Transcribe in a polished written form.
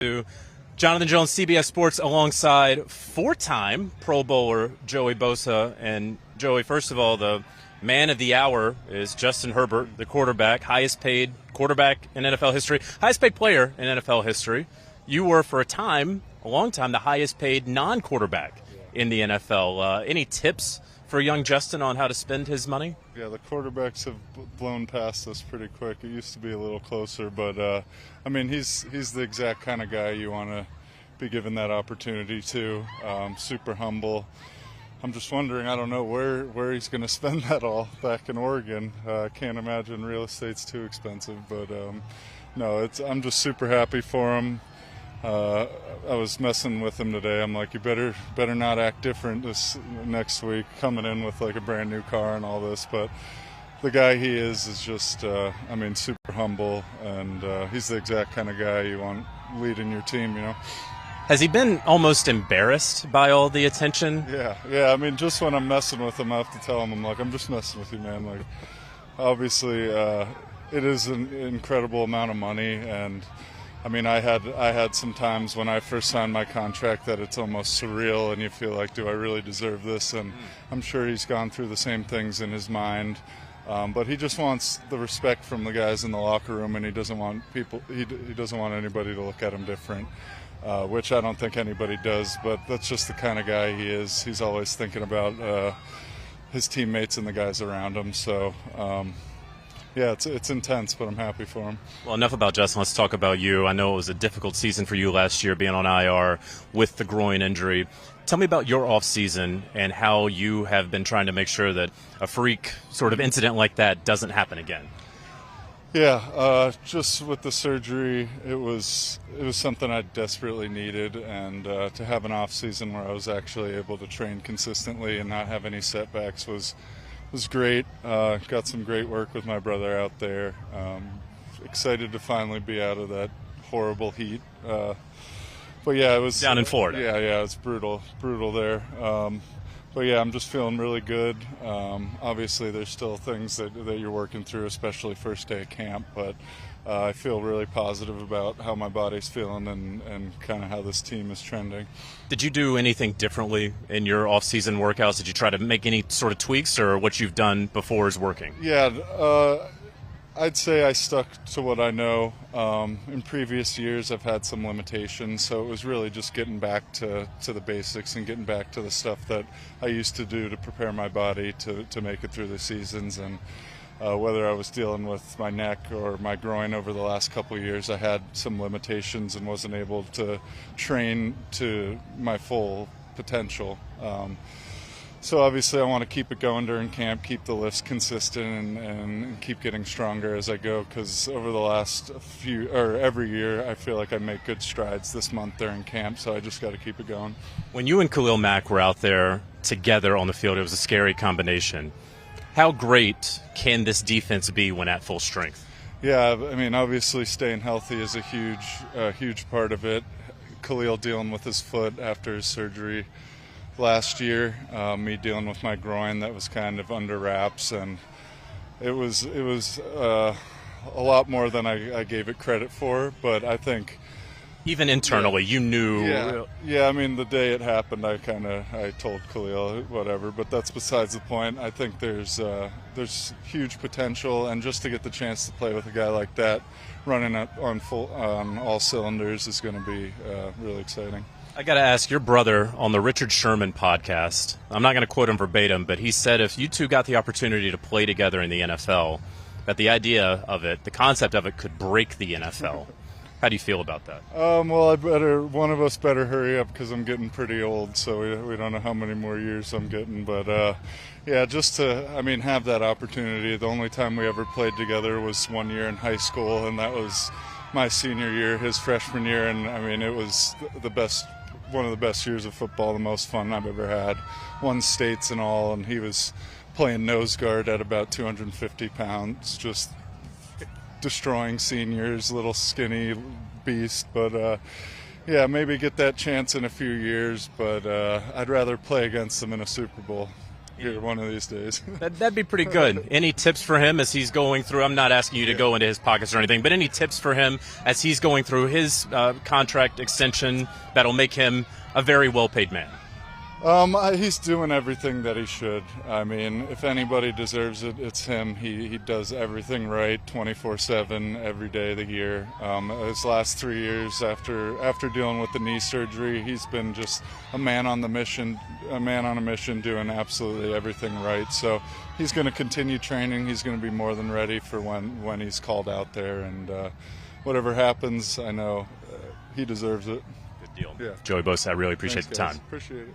To Jonathan Jones, CBS Sports, alongside four-time Pro Bowler Joey Bosa. And Joey, first of all, the man of the hour is Justin Herbert, the quarterback, highest-paid quarterback in NFL history, highest-paid player in NFL history. You were, for a long time, the highest-paid non-quarterback in the NFL. Any tips for young Justin on how to spend his money? Yeah, the quarterbacks have blown past us pretty quick. It used to be a little closer, but he's the exact kind of guy you want to be given that opportunity to. Super humble. I'm just wondering, I don't know where he's going to spend that all back in Oregon. Can't imagine real estate's too expensive, but I'm just super happy for him. I was messing with him today. I'm like, you better not act different this next week, coming in with like a brand new car and all this. But the guy he is just, super humble, and he's the exact kind of guy you want leading your team, you know. Has he been almost embarrassed by all the attention? Yeah. I mean, just when I'm messing with him, I have to tell him, I'm like, I'm just messing with you, man. Like, obviously, it is an incredible amount of money, and I mean, I had some times when I first signed my contract that it's almost surreal, and you feel like, do I really deserve this? And I'm sure he's gone through the same things in his mind, but he just wants the respect from the guys in the locker room, and he doesn't want he doesn't want anybody to look at him different, which I don't think anybody does. But that's just the kind of guy he is. He's always thinking about his teammates and the guys around him. So. Yeah, it's intense, but I'm happy for him. Well, enough about Justin. Let's talk about you. I know it was a difficult season for you last year, being on IR with the groin injury. Tell me about your offseason and how you have been trying to make sure that a freak sort of incident like that doesn't happen again. Yeah, just with the surgery, it was something I desperately needed, and to have an offseason where I was actually able to train consistently and not have any setbacks was great. Got some great work with my brother out there. Excited to finally be out of that horrible heat. But yeah, it was down in Florida. Yeah, it's brutal there. But yeah, I'm just feeling really good. Obviously, there's still things that you're working through, especially first day of camp. But I feel really positive about how my body's feeling and kind of how this team is trending. Did you do anything differently in your off-season workouts? Did you try to make any sort of tweaks, or what you've done before is working? Yeah, I'd say I stuck to what I know. In previous years, I've had some limitations, so it was really just getting back to the basics and getting back to the stuff that I used to do to prepare my body to make it through the seasons. And whether I was dealing with my neck or my groin over the last couple of years, I had some limitations and wasn't able to train to my full potential. So obviously I want to keep it going during camp, keep the lifts consistent, and keep getting stronger as I go, because over the last every year I feel like I make good strides this month during camp, so I just got to keep it going. When you and Khalil Mack were out there together on the field, it was a scary combination. How great can this defense be when at full strength? Yeah, I mean, obviously staying healthy is a huge part of it. Khalil dealing with his foot after his surgery last year, me dealing with my groin that was kind of under wraps, and it was a lot more than I gave it credit for. But I think even internally, you knew. Yeah. I mean, the day it happened, I told Khalil whatever, but that's besides the point. I think there's huge potential, and just to get the chance to play with a guy like that, running on all cylinders, is going to be really exciting. I got to ask, your brother on the Richard Sherman podcast, I'm not going to quote him verbatim, but he said if you two got the opportunity to play together in the NFL, that the idea of it, the concept of it, could break the NFL. How do you feel about that? Well, one of us better hurry up, because I'm getting pretty old, so we don't know how many more years I'm getting. But yeah, just to have that opportunity. The only time we ever played together was one year in high school, and that was my senior year, his freshman year, and it was one of the best years of football, the most fun I've ever had. Won states and all, and he was playing nose guard at about 250 pounds, just destroying seniors, little skinny beast. But yeah, maybe get that chance in a few years, but I'd rather play against them in a Super Bowl. here one of these days. That'd be pretty good. Any tips for him as he's going through? I'm not asking you to go into his pockets or anything, but any tips for him as he's going through his contract extension that'll make him a very well-paid man? He's doing everything that he should. I mean, if anybody deserves it, it's him. He does everything right 24/7 every day of the year. His last 3 years after dealing with the knee surgery, he's been just a man on a mission doing absolutely everything right. So he's going to continue training. He's going to be more than ready for when he's called out there. And whatever happens, I know he deserves it. Good deal. Yeah. Joey Bosa, I really appreciate Thanks, the guys. time. Appreciate it.